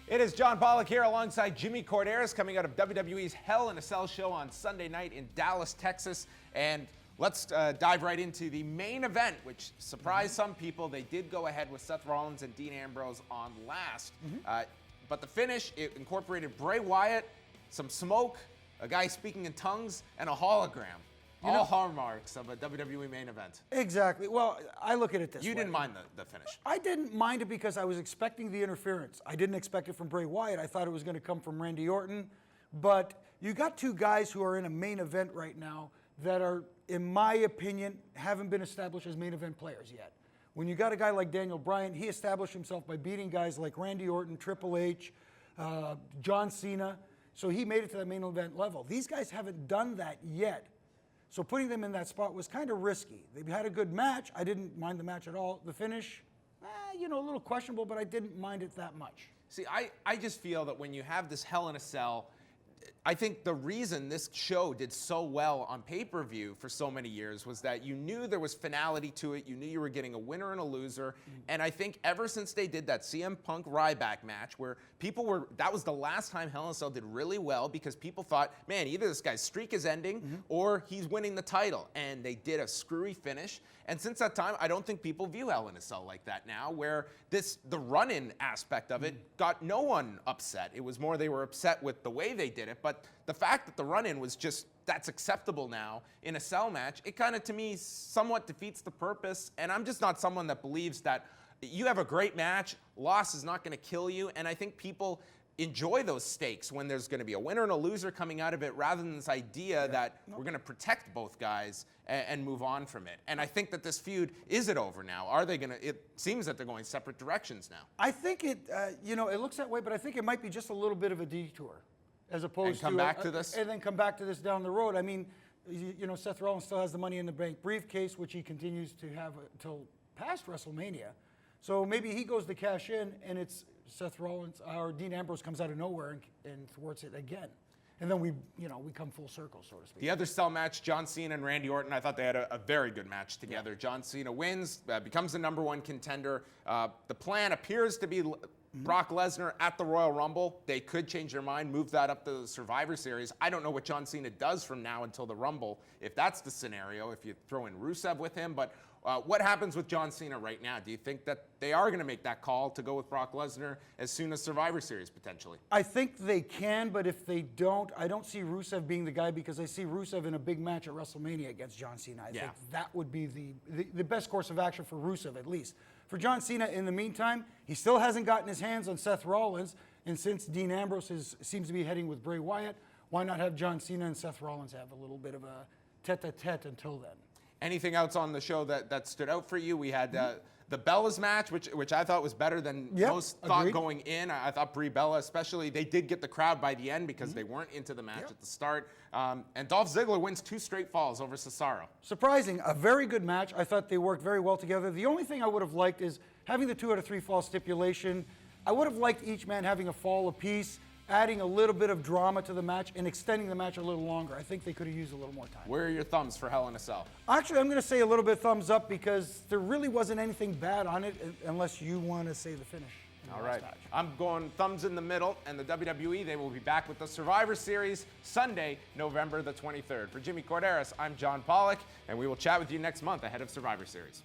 It is John Pollock here alongside Jimmy Corderas coming out of WWE's Hell in a Cell show on Sunday night in Dallas, Texas. And let's dive right into the main event, which surprised some people. They did go ahead with Seth Rollins and Dean Ambrose on last. But the finish, it incorporated Bray Wyatt, some smoke, a guy speaking in tongues, and a hologram. All hallmarks of a WWE main event. Exactly. Well, I look at it this way. You didn't mind the finish. I didn't mind it because I was expecting the interference. I didn't expect it from Bray Wyatt. I thought it was going to come from Randy Orton. But you got two guys who are in a main event right now that are, in my opinion, haven't been established as main event players yet. When you got a guy like Daniel Bryan, he established himself by beating guys like Randy Orton, Triple H, John Cena. So he made it to that main event level. These guys haven't done that yet. So putting them in that spot was kind of risky. They had a good match. I didn't mind the match at all. The finish, a little questionable, but I didn't mind it that much. See, I just feel that when you have this Hell in a Cell, I think the reason this show did so well on pay-per-view for so many years was that you knew there was finality to it. You knew you were getting a winner and a loser. And I think ever since they did that CM Punk Ryback match where that was the last time Hell in a Cell did really well because people thought, man, either this guy's streak is ending or he's winning the title. And they did a screwy finish. And since that time, I don't think people view Hell in a Cell like that now, where the run-in aspect of it got no one upset. It was more they were upset with the way they did it. But the fact that the run-in was just, that's acceptable now in a cell match, it kind of, to me, somewhat defeats the purpose. And I'm just not someone that believes that you have a great match, loss is not going to kill you. And I think people enjoy those stakes when there's going to be a winner and a loser coming out of it rather than this idea that we're going to protect both guys and move on from it. And I think that this feud, is it over now? Are they going to, it seems that they're going separate directions now. I think it, it looks that way, but I think it might be just a little bit of a detour as opposed come to back to this? And then come back to this down the road. I mean, Seth Rollins still has the Money in the Bank briefcase, which he continues to have until past WrestleMania. So maybe he goes to cash in, and it's Seth Rollins or Dean Ambrose comes out of nowhere and thwarts it again. And then we come full circle, so to speak. The other cell match, John Cena and Randy Orton, I thought they had a very good match together. John Cena wins, becomes the #1 contender. The plan appears to be Brock Lesnar at the Royal Rumble. They could change their mind, move that up to the Survivor Series. I don't know what John Cena does from now until the Rumble, if that's the scenario, if you throw in Rusev with him. But what happens with John Cena right now? Do you think that they are going to make that call to go with Brock Lesnar as soon as Survivor Series, potentially? I think they can, but if they don't, I don't see Rusev being the guy because I see Rusev in a big match at WrestleMania against John Cena. I think that would be the best course of action for Rusev, at least. For John Cena, in the meantime, he still hasn't gotten his hands on Seth Rollins, and since Dean Ambrose seems to be heading with Bray Wyatt, why not have John Cena and Seth Rollins have a little bit of a tete-a-tete until then? Anything else on the show that stood out for you? We had the Bella's match, which I thought was better than most thought going in. I thought Brie Bella, especially, they did get the crowd by the end because they weren't into the match at the start. And Dolph Ziggler wins 2 straight falls over Cesaro. Surprising, a very good match. I thought they worked very well together. The only thing I would have liked is having the 2 out of 3 fall stipulation. I would have liked each man having a fall apiece, adding a little bit of drama to the match and extending the match a little longer. I think they could have used a little more time. Where are your thumbs for Hell in a Cell? Actually, I'm going to say a little bit thumbs up because there really wasn't anything bad on it unless you want to say the finish. All right. I'm going thumbs in the middle, and the WWE, they will be back with the Survivor Series Sunday, November the 23rd. For Jimmy Corderas, I'm John Pollock, and we will chat with you next month ahead of Survivor Series.